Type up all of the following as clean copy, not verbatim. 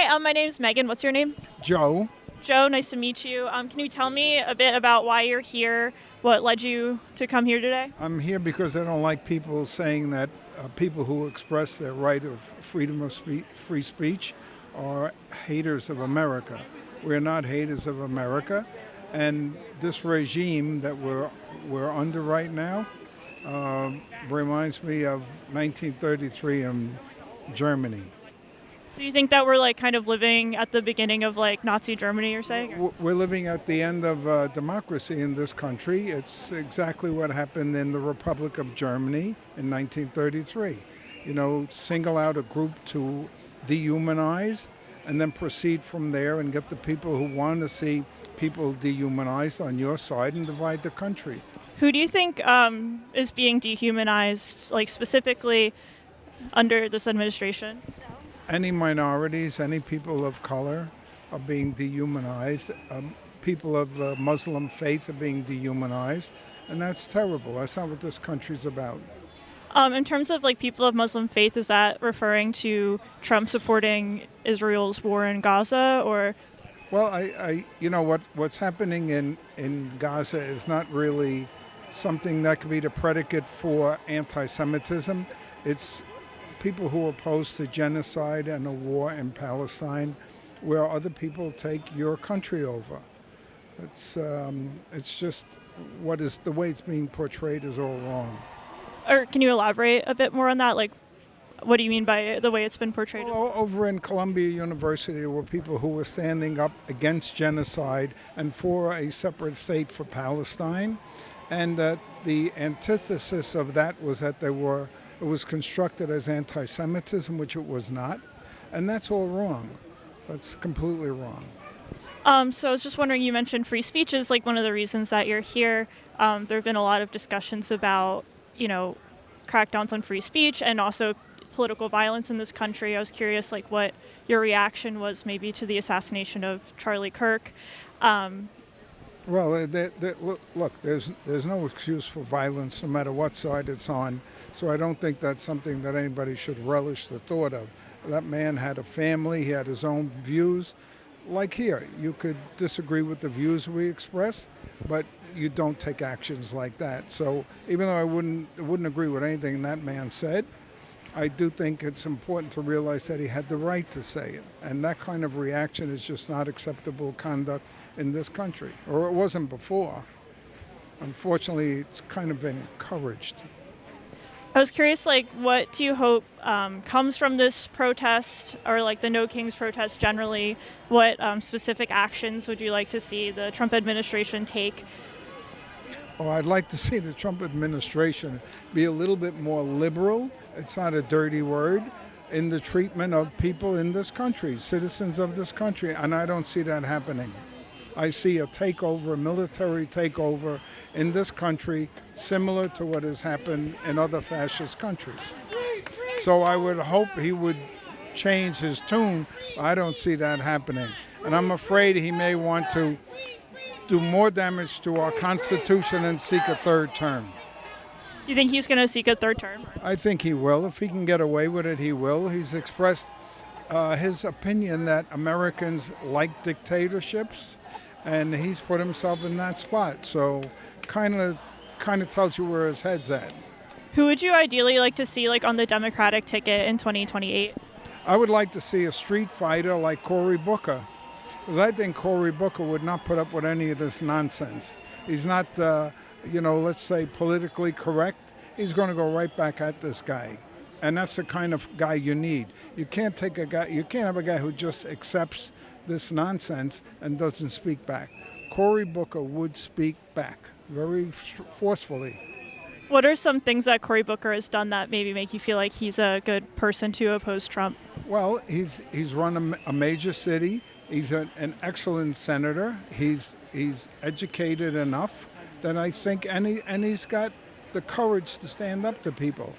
Hi, my name's Megan. What's your name? Joe, Joe, nice to meet you. Can you tell me a bit about why you're here? What led you to come here today? I'm here because I don't like people saying that people who express their right of freedom of free speech are haters of America. We're not haters of America, and this regime that we're under right now reminds me of 1933 in Germany. So you think that we're like kind of living at the beginning of like Nazi Germany, you're saying? We're living at the end of democracy in this country. It's exactly what happened in the Republic of Germany in 1933. You know, single out a group to dehumanize and then proceed from there and get the people who want to see people dehumanized on your side and divide the country. Who do you think is being dehumanized, like specifically under this administration? Any minorities, any people of color are being dehumanized. People of Muslim faith are being dehumanized. And that's terrible. That's not what this country's about. In terms of like people of Muslim faith, is that referring to Trump supporting Israel's war in Gaza, or? Well, you know, what's happening in Gaza is not really something that could be the predicate for anti-Semitism. It's people who are opposed to genocide and a war in Palestine where other people take your country over. It's just the way it's being portrayed is all wrong. Or can you elaborate a bit more on that? Like, what do you mean by the way it's been portrayed? Well, over in Columbia University, there were people who were standing up against genocide and for a separate state for Palestine. And the antithesis of that was that it was constructed as anti-Semitism, which it was not. And that's all wrong. That's completely wrong. So I was just wondering, you mentioned free speech is like one of the reasons that you're here. There have been a lot of discussions about, crackdowns on free speech and also political violence in this country. I was curious, like, what your reaction was maybe to the assassination of Charlie Kirk. Well, look, there's no excuse for violence no matter what side it's on. So I don't think that's something that anybody should relish the thought of. That man had a family, he had his own views. Like here, you could disagree with the views we express, but you don't take actions like that. So even though I wouldn't agree with anything that man said, I do think it's important to realize that he had the right to say it. And that kind of reaction is just not acceptable conduct in this country, or it wasn't before. Unfortunately, it's kind of encouraged. I was curious, like, what do you hope comes from this protest, or like the No Kings protest generally? What specific actions would you like to see the Trump administration take? Oh, I'd like to see the Trump administration be a little bit more liberal. It's not a dirty word in the treatment of people in this country, citizens of this country, and I don't see that happening. I see a takeover, a military takeover in this country similar to what has happened in other fascist countries. So I would hope he would change his tune. I don't see that happening. And I'm afraid he may want to do more damage to our Constitution and seek a third term. You think he's going to seek a third term? I think he will. If he can get away with it, he will. He's expressed his opinion that Americans like dictatorships, and he's put himself in that spot. So kind of tells you where his head's at. Who would you ideally like to see like on the Democratic ticket in 2028? I would like to see a street fighter like Cory Booker, because I think Cory Booker would not put up with any of this nonsense. He's not, let's say politically correct. He's going to go right back at this guy. And that's the kind of guy you need. You can't have a guy who just accepts this nonsense and doesn't speak back. Cory Booker would speak back very forcefully. What are some things that Cory Booker has done that maybe make you feel like he's a good person to oppose Trump? Well, he's run a major city. He's an excellent senator. He's educated enough that I think, and he's got the courage to stand up to people.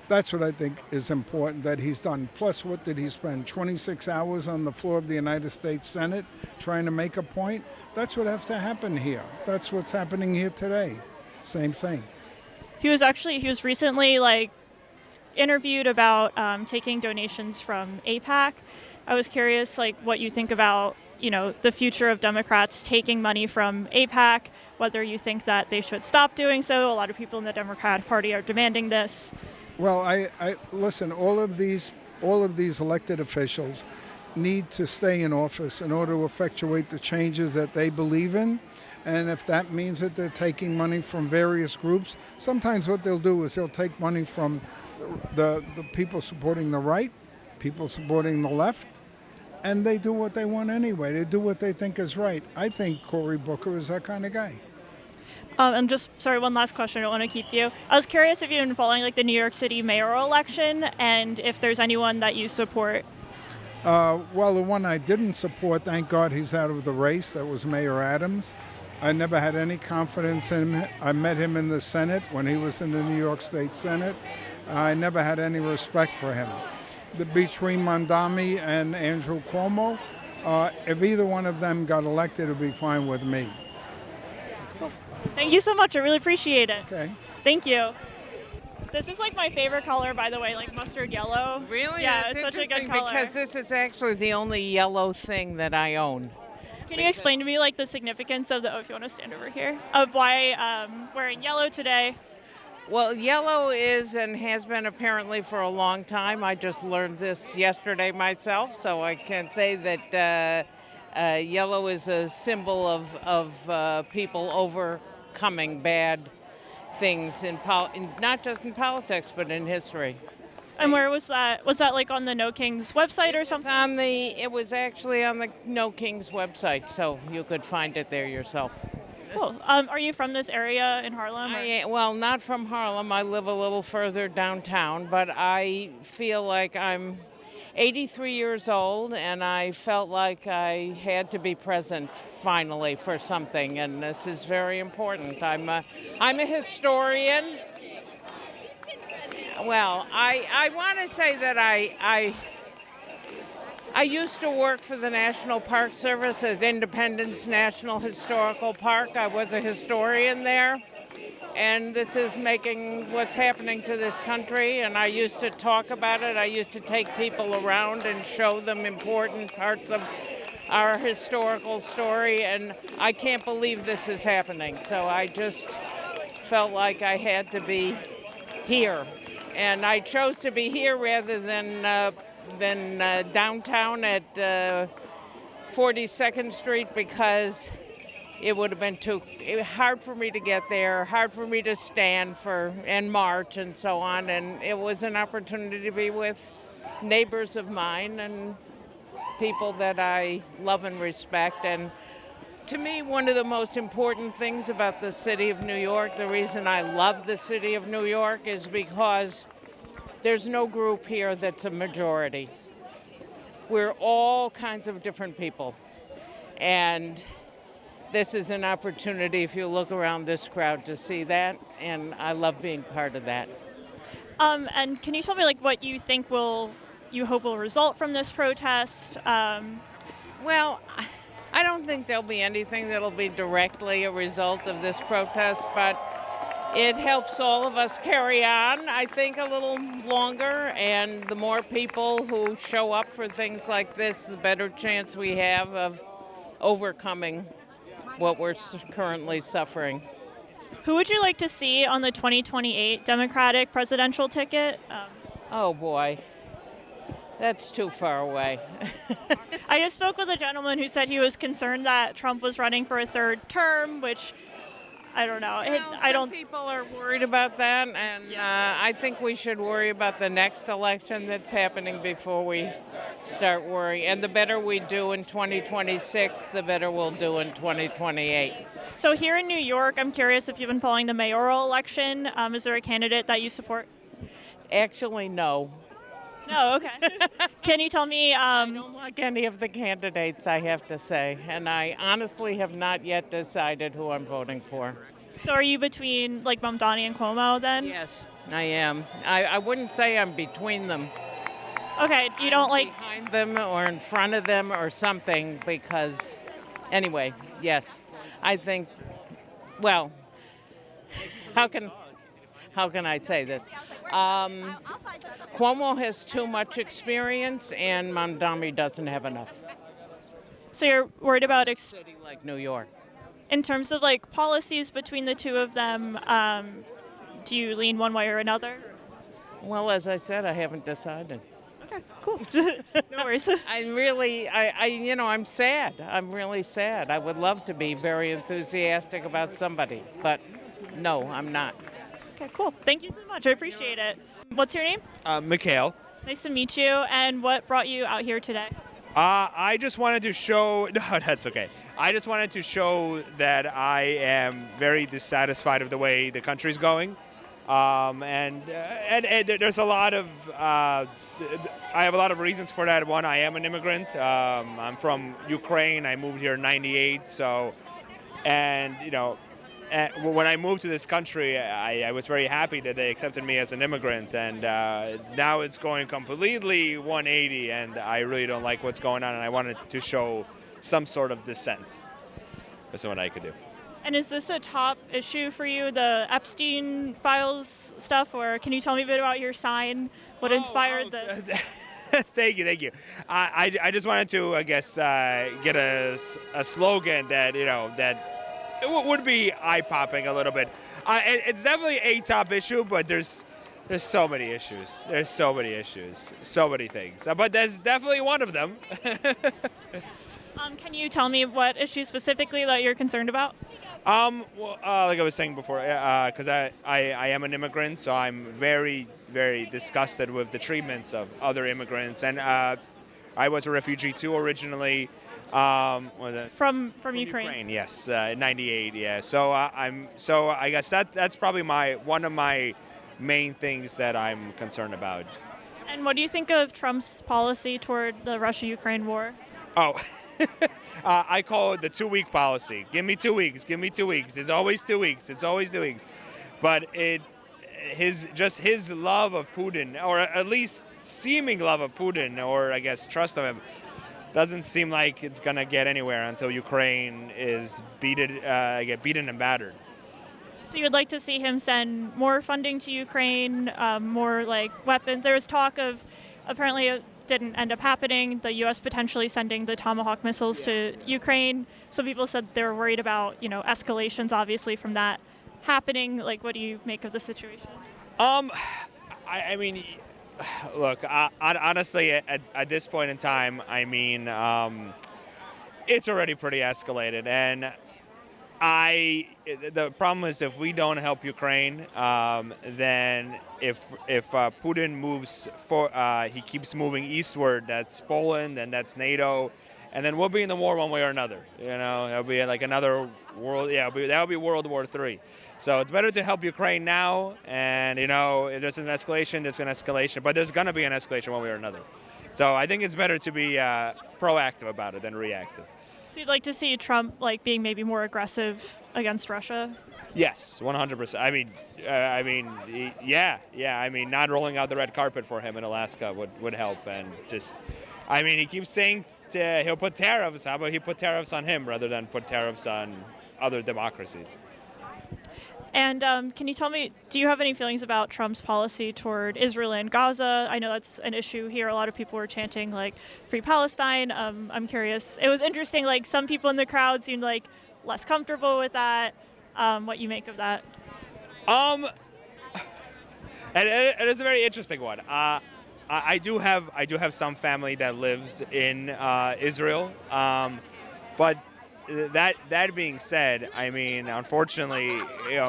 That's what I think is important that he's done. Plus, what did he spend? 26 hours on the floor of the United States Senate trying to make a point? That's what has to happen here. That's what's happening here today. Same thing. He was recently like interviewed about taking donations from AIPAC, I was curious, like, what you think about, the future of Democrats taking money from AIPAC, whether you think that they should stop doing so. A lot of people in the Democratic Party are demanding this. Well, I listen. All of these elected officials need to stay in office in order to effectuate the changes that they believe in. And if that means that they're taking money from various groups, sometimes what they'll do is they'll take money from the people supporting the right, people supporting the left, and they do what they want anyway. They do what they think is right. I think Cory Booker is that kind of guy. And just, sorry, one last question. I don't want to keep you. I was curious if you've been following, like, the New York City mayoral election and if there's anyone that you support. Well, the one I didn't support, thank God he's out of the race, that was Mayor Adams. I never had any confidence in him. I met him in the Senate when he was in the New York State Senate. I never had any respect for him. Between Mondami and Andrew Cuomo, if either one of them got elected, it would be fine with me. Thank you so much. I really appreciate it. Okay. Thank you. This is like my favorite color, by the way, like mustard yellow. Really? Yeah, That's it's such a good interesting color. because this is actually the only yellow thing that I own. Can you explain to me like the significance of if you want to stand over here, of why wearing yellow today? Well, yellow is and has been apparently for a long time. I just learned this yesterday myself, so I can say that yellow is a symbol of people overcoming bad things not just in politics but in history. And where was that? Was that like on the No Kings website or something? It was actually on the No Kings website, so you could find it there yourself. Cool. Are you from this area in Harlem? Well, not from Harlem. I live a little further downtown, but I feel like I'm 83 years old, and I felt like I had to be present finally for something, and this is very important. I'm a historian. Well, I want to say that I used to work for the National Park Service at Independence National Historical Park. I was a historian there, and this is making what's happening to this country, and I used to talk about it. I used to take people around and show them important parts of our historical story, and I can't believe this is happening. So I just felt like I had to be here. And I chose to be here rather than downtown at 42nd Street because it would have been hard for me to get there, hard for me to stand and march and so on. And it was an opportunity to be with neighbors of mine and people that I love and respect. And to me, one of the most important things about the city of New York, the reason I love the city of New York is because there's no group here that's a majority. We're all kinds of different people. And this is an opportunity, if you look around this crowd, to see that. And I love being part of that. And can you tell me like what you think you hope will result from this protest? Well, I don't think there'll be anything that'll be directly a result of this protest, but it helps all of us carry on, I think, a little longer, and the more people who show up for things like this, the better chance we have of overcoming what we're currently suffering. Who would you like to see on the 2028 Democratic presidential ticket? Oh, boy. That's too far away. I just spoke with a gentleman who said he was concerned that Trump was running for a third term, which I don't know. Some people are worried about that, and I think we should worry about the next election that's happening before we start worrying. And the better we do in 2026, the better we'll do in 2028. So here in New York, I'm curious if you've been following the mayoral election. Is there a candidate that you support? Actually, no. No, okay. Can you tell me? I don't like any of the candidates, I have to say, and I honestly have not yet decided who I'm voting for. So are you between like Mamdani and Cuomo then? Yes, I am. I wouldn't say I'm between them. Okay, you don't like behind them or in front of them or something because, anyway, yes, I think. Well, how how can I say this? Cuomo has too much experience, and Mamdani doesn't have enough. So you're worried about City like New York. in terms of like policies between the two of them. Do you lean one way or another? Well, as I said, I haven't decided. Okay, cool. No worries. I'm sad. I'm really sad. I would love to be very enthusiastic about somebody, but no, I'm not. Okay, cool. Thank you so much. I appreciate it. What's your name? Mikhail. Nice to meet you. And what brought you out here today? I just wanted to show. No, that's okay. I just wanted to show that I am very dissatisfied with the way the country's going, and there's a lot of. I have a lot of reasons for that. One, I am an immigrant. I'm from Ukraine. I moved here in '98. So, and when I moved to this country, I was very happy that they accepted me as an immigrant, and now it's going completely 180, and I really don't like what's going on, and I wanted to show some sort of dissent. That's what I could do. And is this a top issue for you, the Epstein files stuff, or can you tell me a bit about your sign? What inspired this? Thank you. I just wanted to, I guess, get a slogan that that it would be eye-popping a little bit. It's definitely a top issue, but there's so many issues. There's so many issues, so many things. But that's definitely one of them. Can you tell me what issue specifically that you're concerned about? Well, like I was saying before, because I am an immigrant, so I'm very, very disgusted with the treatments of other immigrants. And I was a refugee too originally. From Ukraine. Yes, in '98. Yeah. So I guess that's probably one of my main things that I'm concerned about. And what do you think of Trump's policy toward the Russia-Ukraine war? Oh, I call it the 2-week policy. Give me 2 weeks. Give me 2 weeks. It's always 2 weeks. It's always 2 weeks. But his love of Putin, or at least seeming love of Putin, or I guess trust of him, doesn't seem like it's gonna get anywhere until Ukraine is get beaten and battered. So you would like to see him send more funding to Ukraine, more like weapons. There was talk of, apparently it didn't end up happening, the U.S. potentially sending the Tomahawk missiles to Ukraine. Some people said they were worried about, escalations obviously from that happening. Like, what do you make of the situation? I mean, look, honestly, at this point in time, I mean, it's already pretty escalated, and the problem is if we don't help Ukraine, then if Putin moves he keeps moving eastward, that's Poland and that's NATO, and then we'll be in the war one way or another. It'll be like another world. Yeah, that'll be World War III. So it's better to help Ukraine now, and if there's an escalation, there's an escalation, but there's gonna be an escalation one way or another. So I think it's better to be proactive about it than reactive. So you'd like to see Trump being maybe more aggressive against Russia? Yes, 100%. I mean, yeah. I mean, not rolling out the red carpet for him in Alaska would help, and just, he keeps saying he'll put tariffs. How about he put tariffs on him rather than put tariffs on other democracies? And can you tell me, do you have any feelings about Trump's policy toward Israel and Gaza? I know that's an issue here. A lot of people were chanting, Free Palestine. I'm curious. It was interesting, some people in the crowd seemed less comfortable with that. What you make of that? And it is a very interesting one. I do have some family that lives in Israel, but that being said, unfortunately,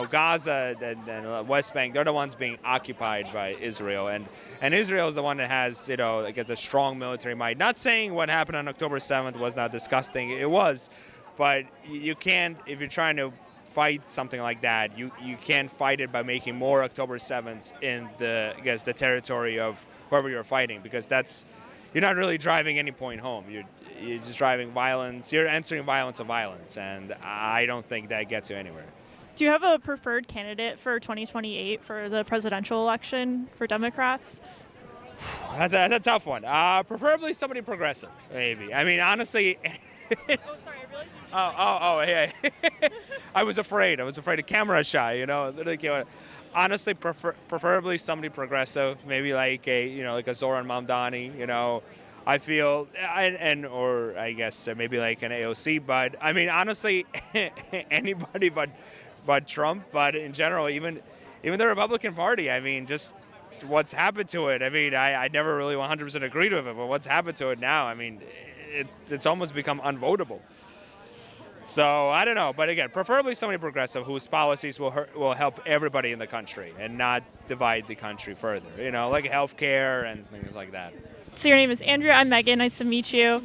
Gaza and West Bank, they're the ones being occupied by Israel, and Israel is the one that has a strong military might. Not saying what happened on October 7th was not disgusting, it was, but you can't, if you're trying to fight something like that, you can't fight it by making more October 7ths in the territory of whoever you're fighting, because you're not really driving any point home. You're just driving violence. You're answering violence of violence, and I don't think that gets you anywhere. Do you have a preferred candidate for 2028 for the presidential election for Democrats? That's a tough one. Preferably somebody progressive, maybe. Honestly, it's... Sorry, I realized yeah. I was afraid. The camera shy, literally. honestly, preferably somebody progressive, maybe like a Zoran Mamdani. I feel, or I guess maybe like an AOC. But I mean, honestly, anybody but Trump. But in general, even the Republican Party. I mean, just what's happened to it. I mean, I never really 100% agreed with it, but what's happened to it now? I mean, it's almost become unvotable. So I don't know, but again, preferably somebody progressive whose policies will help everybody in the country and not divide the country further. Like healthcare and things like that. So your name is Andrea. I'm Megan. Nice to meet you.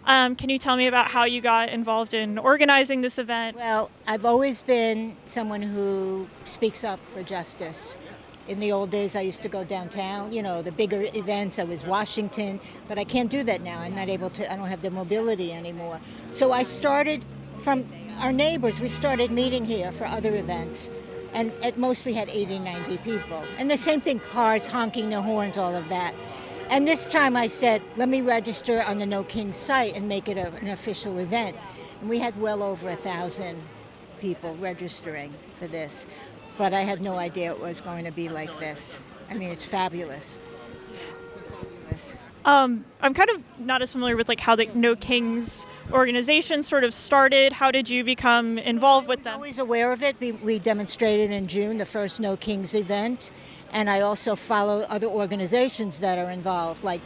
Can you tell me about how you got involved in organizing this event? Well, I've always been someone who speaks up for justice. In the old days, I used to go downtown, the bigger events. I was Washington, but I can't do that now. I'm not able to, I don't have the mobility anymore. So I started from our neighbors. We started meeting here for other events. And at most we had 80, 90 people. And the same thing, cars honking their horns, all of that. And this time I said, let me register on the No Kings site and make it an official event. And we had well over 1,000 people registering for this. But I had no idea it was going to be like this. I mean, it's fabulous. I'm kind of not as familiar with like how the No Kings organization sort of started. How did you become involved with them? I was always aware of it. We demonstrated in June, the first No Kings event. And I also follow other organizations that are involved, like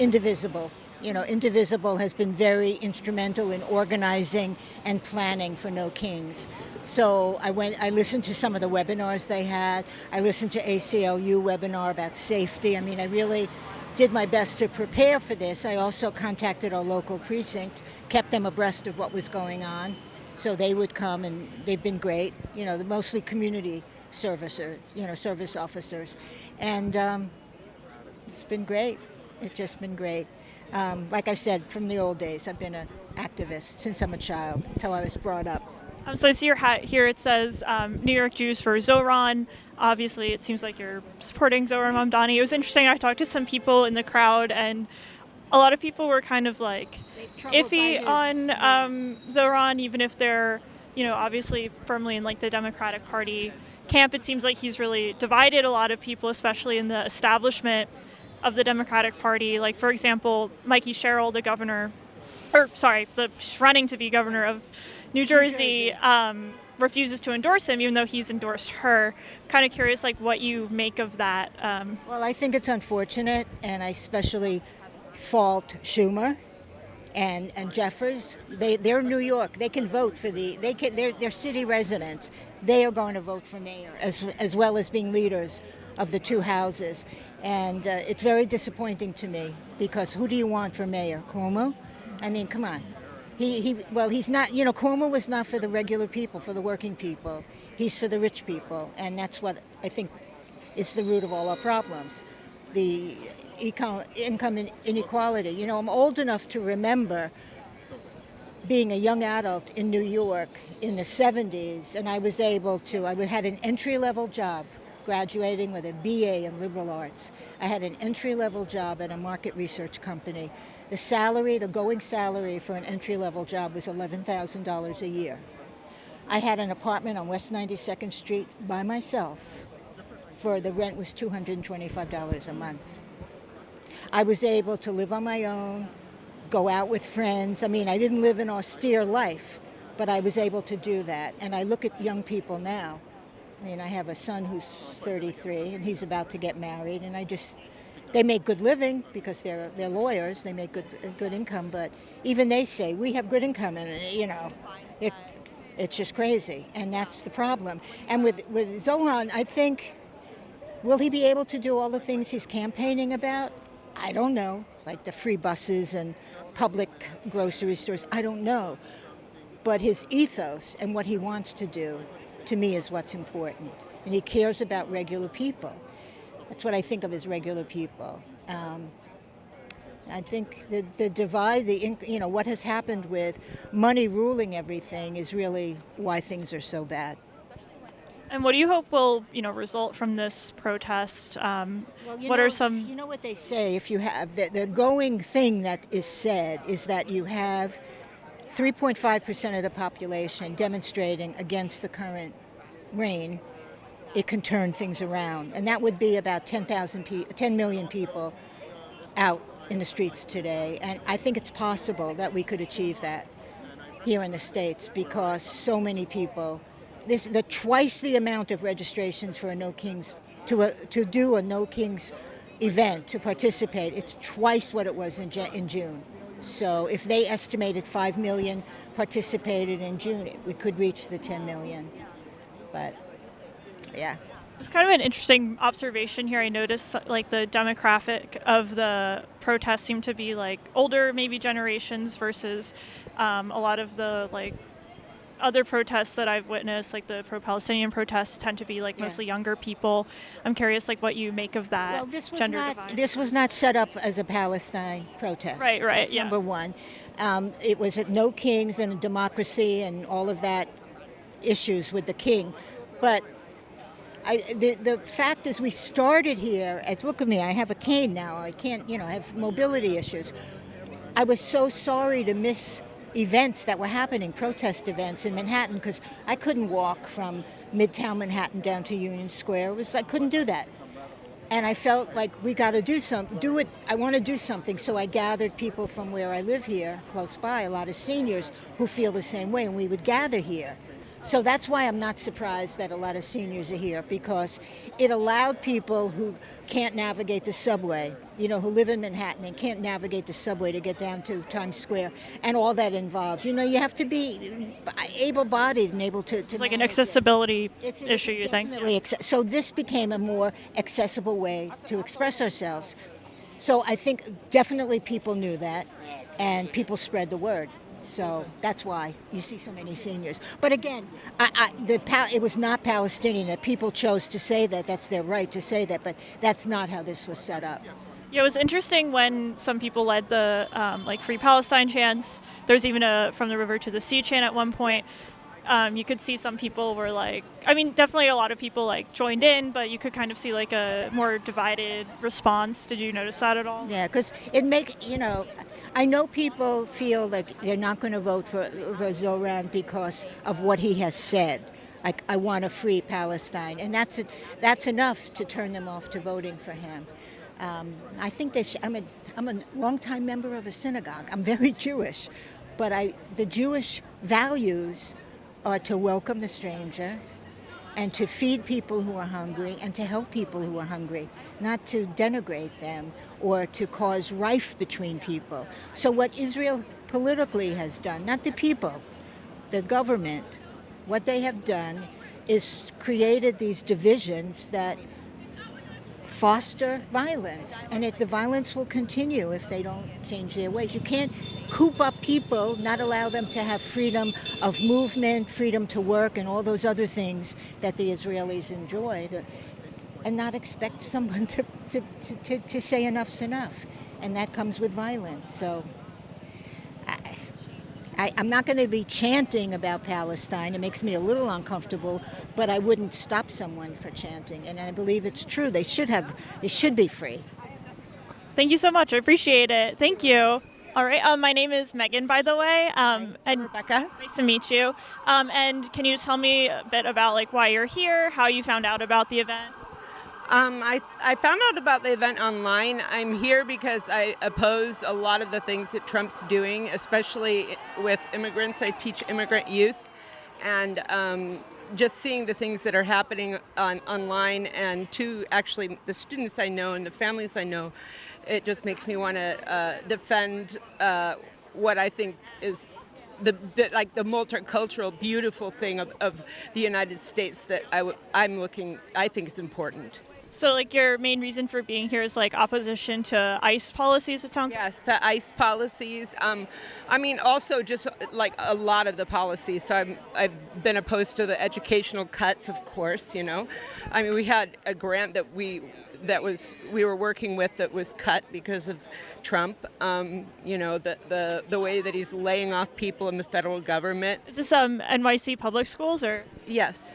Indivisible. Indivisible has been very instrumental in organizing and planning for No Kings. So I listened to some of the webinars they had. I listened to ACLU webinar about safety. I mean, I really did my best to prepare for this. I also contacted our local precinct, kept them abreast of what was going on. So they would come, and they've been great. Mostly community service officers. And it's been great. It's just been great. Like I said, from the old days, I've been an activist since I'm a child. That's how I was brought up. So I see your hat here. It says New York Jews for Zoran. Obviously, it seems like you're supporting Zoran Mamdani. It was interesting. I talked to some people in the crowd, and a lot of people were kind of like iffy on Zoran, even if they're, obviously firmly in like the Democratic Party camp. It seems like he's really divided a lot of people, especially in the establishment of the Democratic Party. Like, for example, Mikey Sherrill, she's running to be governor of New Jersey, refuses to endorse him, even though he's endorsed her. Kind of curious, like, what you make of that. Well, I think it's unfortunate, and I especially fault Schumer and Jeffers. They're New York. They can vote for they're city residents. They are going to vote for mayor, as well as being leaders of the two houses. And it's very disappointing to me, because who do you want for mayor? Cuomo? I mean, come on. He's not, Cuomo was not for the regular people, for the working people. He's for the rich people. And that's what I think is the root of all our problems. The income inequality. I'm old enough to remember being a young adult in New York in the 70s, and I had an entry-level job, graduating with a BA in liberal arts. I had an entry-level job at a market research company. The going salary for an entry-level job was $11,000 a year. I had an apartment on West 92nd Street by myself. The rent was $225 a month. I was able to live on my own, go out with friends. I mean, I didn't live an austere life, but I was able to do that. And I look at young people now. I mean, I have a son who's 33, and he's about to get married, and they make good living because they're lawyers. They make good income, but even they say, we have good income, and it's just crazy, and that's the problem. And with Zoran, I think, will he be able to do all the things he's campaigning about? I don't know, like the free buses and public grocery stores. I don't know. But his ethos and what he wants to do, to me, is what's important. And he cares about regular people. That's what I think of as regular people. I think the divide, what has happened with money ruling everything is really why things are so bad. And what do you hope will, result from this protest? What are some? You know what they say, if you have, the going thing that is said is that you have 3.5% of the population demonstrating against the current reign, it can turn things around. And that would be about 10 million people out in the streets today. And I think it's possible that we could achieve that here in the States because so many people, twice the amount of registrations for a No Kings, to do a No Kings event, to participate, it's twice what it was in June. So if they estimated 5 million participated in June, we could reach the 10 million. But yeah. It's kind of an interesting observation here. I noticed like the demographic of the protests seem to be like older, maybe generations versus a lot of the like other protests that I've witnessed, like the pro-Palestinian protests tend to be like mostly younger people. I'm curious like what you make of that gender divide. This was not set up as a Palestine protest. Right, That's yeah. number one. It was at No Kings and democracy and all of that issues with the king. But the fact is we started here, look at me, I have a cane now. I can't, I have mobility issues. I was so sorry to miss events that were happening, protest events in Manhattan, because I couldn't walk from Midtown Manhattan down to Union Square. I couldn't do that. And I felt like we got to do it. I want to do something. So I gathered people from where I live here, close by, a lot of seniors who feel the same way, and we would gather here. So that's why I'm not surprised that a lot of seniors are here, because it allowed people who can't navigate the subway, who live in Manhattan and can't navigate the subway to get down to Times Square and all that involves. You have to be able-bodied and able to It's like an accessibility issue, you think? So this became a more accessible way to express ourselves. So I think definitely people knew that, and people spread the word. So that's why you see so many seniors. But again, it was not Palestinian. That people chose to say that. That's their right to say that. But that's not how this was set up. Yeah, it was interesting when some people led the Free Palestine chants. There's even a From the River to the Sea chant at one point. You could see some people were definitely a lot of people joined in, but you could kind of see a more divided response. Did you notice that at all? Yeah, because I know people feel like they're not going to vote for Zoran because of what he has said. Like, I want a free Palestine. And that's enough to turn them off to voting for him. I think I'm a longtime member of a synagogue. I'm very Jewish. But the Jewish values are to welcome the stranger and to feed people who are hungry and to help people who are hungry, not to denigrate them or to cause rife between people. So what Israel politically has done, not the people, the government, what they have done is created these divisions that foster violence, and the violence will continue if they don't change their ways. You can't coop up people, not allow them to have freedom of movement, freedom to work, and all those other things that the Israelis enjoy, and not expect someone to say enough's enough. And that comes with violence. So I'm not going to be chanting about Palestine. It makes me a little uncomfortable, but I wouldn't stop someone for chanting. And I believe it's true. They should be free. Thank you so much. I appreciate it. Thank you. All right. My name is Megan, by the way. And Rebecca. Nice to meet you. And can you just tell me a bit about why you're here, how you found out about the event? I found out about the event online. I'm here because I oppose a lot of the things that Trump's doing, especially with immigrants. I teach immigrant youth, and just seeing the things that are happening online, and to actually the students I know and the families I know, it just makes me want to defend what I think is the multicultural, beautiful thing of the United States that I think is important. So, your main reason for being here is opposition to ICE policies, it sounds like? Yes, the ICE policies. Also just a lot of the policies. So I've been opposed to the educational cuts, of course. We had a grant that we were working with that was cut because of Trump. The way that he's laying off people in the federal government. Is this NYC public schools or? Yes.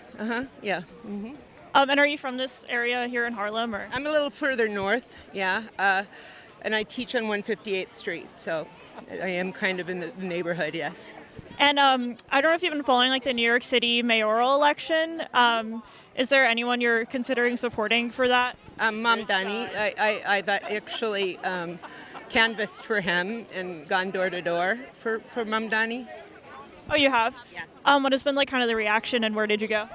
Yeah. Mm-hmm. And are you from this area here in Harlem, or? I'm a little further north, yeah. And I teach on 158th Street, so I am kind of in the neighborhood, yes. And I don't know if you've been following like the New York City mayoral election. Is there anyone you're considering supporting for that? Mamdani, I've actually canvassed for him and gone door to door for Mamdani. Oh, you have? Yes. What has been like kind of the reaction, and where did you go?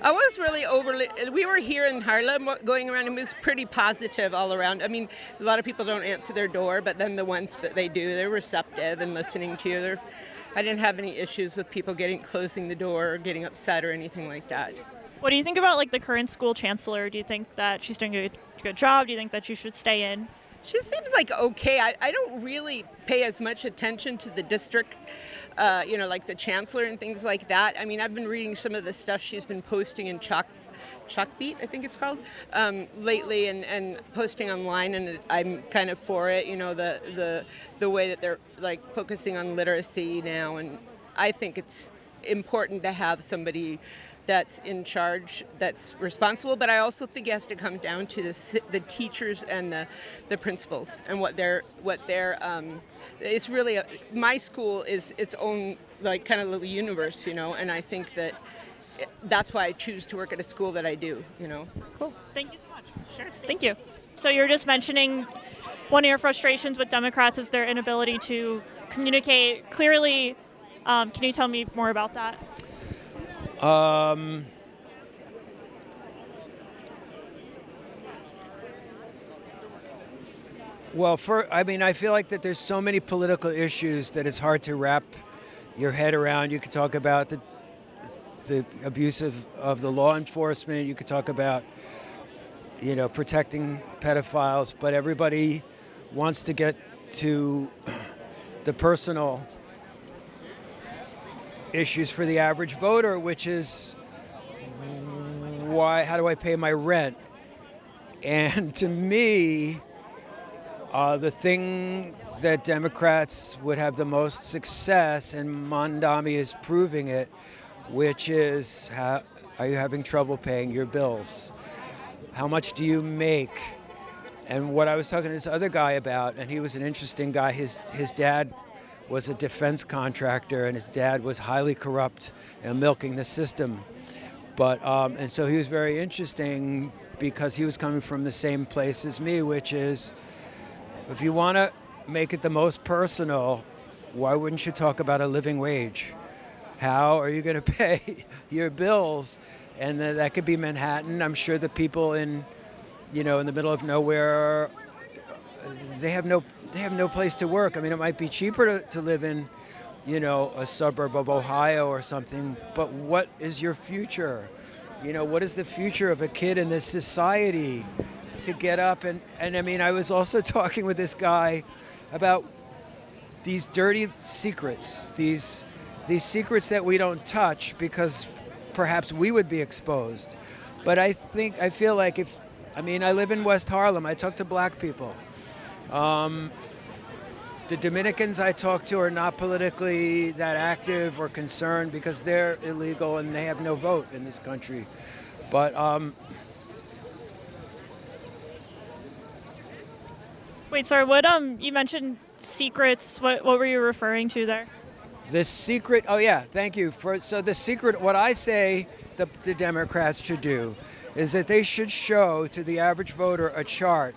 I was really overly. We were here in Harlem going around, and it was pretty positive all around. I mean, a lot of people don't answer their door, but then the ones that they do, they're receptive and listening to you. I didn't have any issues with people closing the door or getting upset or anything like that. What do you think about like the current school chancellor? Do you think that she's doing a good job? Do you think that she should stay in? She seems like okay. I don't really pay as much attention to the district, like the chancellor and things like that. I mean, I've been reading some of the stuff she's been posting in Chalkbeat, I think it's called, lately, and posting online, and I'm kind of for it. You know, the way that they're like focusing on literacy now, and I think it's important to have somebody that's in charge, that's responsible, but I also think it has to come down to the teachers and the principals and what they're it's really my school is its own like kind of little universe, and I think that's why I choose to work at a school that I do, Cool. Thank you so much. Sure. Thank you. So you're just mentioning one of your frustrations with Democrats is their inability to communicate clearly. Can you tell me more about that? Well, I feel like that there's so many political issues that it's hard to wrap your head around. You could talk about the abuse of the law enforcement. You could talk about, protecting pedophiles. But everybody wants to get to the personal issues for the average voter, which is how do I pay my rent? And to me, the thing that Democrats would have the most success, and Mamdani is proving it, which is, are you having trouble paying your bills? How much do you make? And what I was talking to this other guy about, and he was an interesting guy, his dad was a defense contractor, and his dad was highly corrupt and milking the system. But and so he was very interesting because he was coming from the same place as me, which is, if you want to make it the most personal, why wouldn't you talk about a living wage? How are you going to pay your bills? And that could be Manhattan. I'm sure the people in the middle of nowhere, they have no place to work. I mean, it might be cheaper to live in, a suburb of Ohio or something, but what is your future? What is the future of a kid in this society to get up? And I mean, I was also talking with this guy about these dirty secrets, these secrets that we don't touch because perhaps we would be exposed. But I feel like I live in West Harlem. I talk to black people. The Dominicans I talk to are not politically that active or concerned because they're illegal and they have no vote in this country. But Wait, sorry. What you mentioned secrets. What were you referring to there? the secret, oh yeah, thank you. So the secret, what I say the Democrats should do is that they should show to the average voter a chart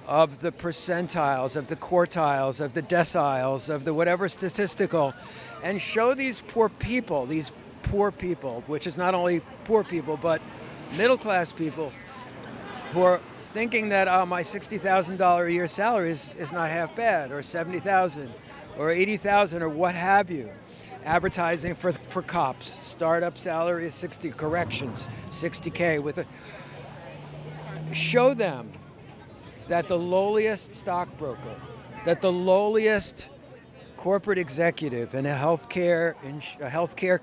of the percentiles, of the quartiles, of the deciles, of the whatever statistical, and show these poor people, which is not only poor people, but middle-class people who are thinking that my $60,000 a year salary is not half bad, or $70,000, or $80,000, or what have you. Advertising for cops, startup salary is 60, corrections, 60K. Show them that the lowliest stockbroker, that the lowliest corporate executive in a healthcare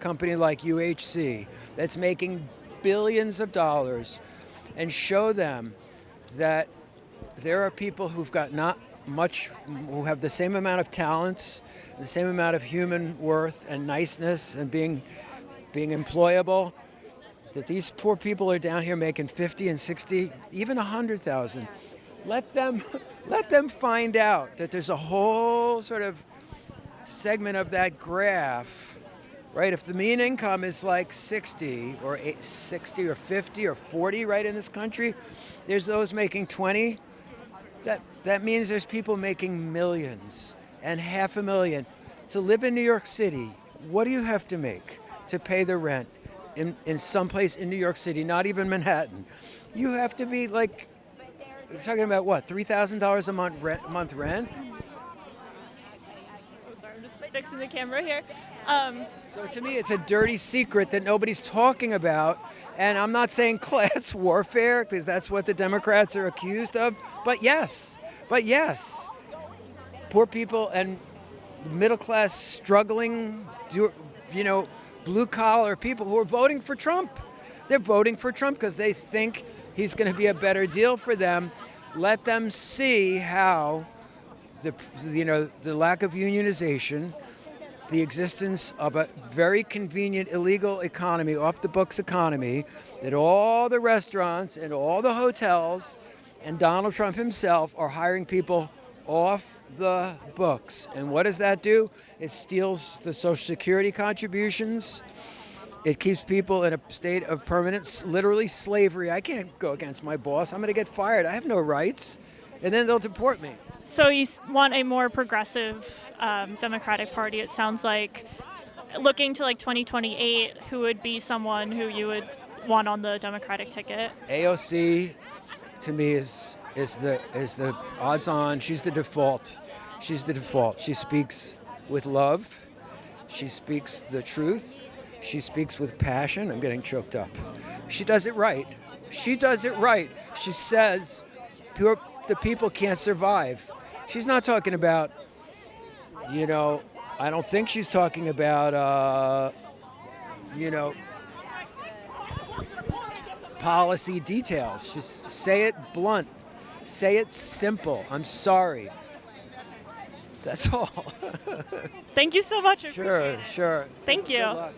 company like UHC that's making billions of dollars, and show them that there are people who've got not much, who have the same amount of talents, the same amount of human worth and niceness and being employable, that these poor people are down here making 50 and 60, even 100,000. Let them find out that there's a whole sort of segment of that graph, right? If the mean income is like 60 or 60 or 50 or 40, right, in this country, there's those making 20. That means there's people making millions and $500,000. To live in New York City, what do you have to make to pay the rent in some place in New York City, not even Manhattan? You have to be like, you're talking about what, $3,000 a month rent? Oh, sorry, I'm just fixing the camera here. So to me, it's a dirty secret that nobody's talking about. And I'm not saying class warfare, because that's what the Democrats are accused of. But yes, poor people and middle class struggling, blue collar people who are voting for Trump. They're voting for Trump because they think he's going to be a better deal for them. Let them see how the lack of unionization, the existence of a very convenient illegal economy, off the books economy, that all the restaurants and all the hotels and Donald Trump himself are hiring people off the books. And what does that do? It steals the Social Security contributions. It keeps people in a state of permanent, literally slavery. I can't go against my boss. I'm going to get fired. I have no rights. And then they'll deport me. So you want a more progressive Democratic Party, it sounds like. Looking to like 2028, who would be someone who you would want on the Democratic ticket? AOC, to me, is the odds-on. She's the default. She's the default. She speaks with love. She speaks the truth. She speaks with passion. I'm getting choked up. She does it right. She does it right. She says the people can't survive. She's not talking about, I don't think she's talking about, policy details. Just say it blunt. Say it simple. I'm sorry. That's all. Thank you so much. I appreciate it. Sure. Thank you. Good luck.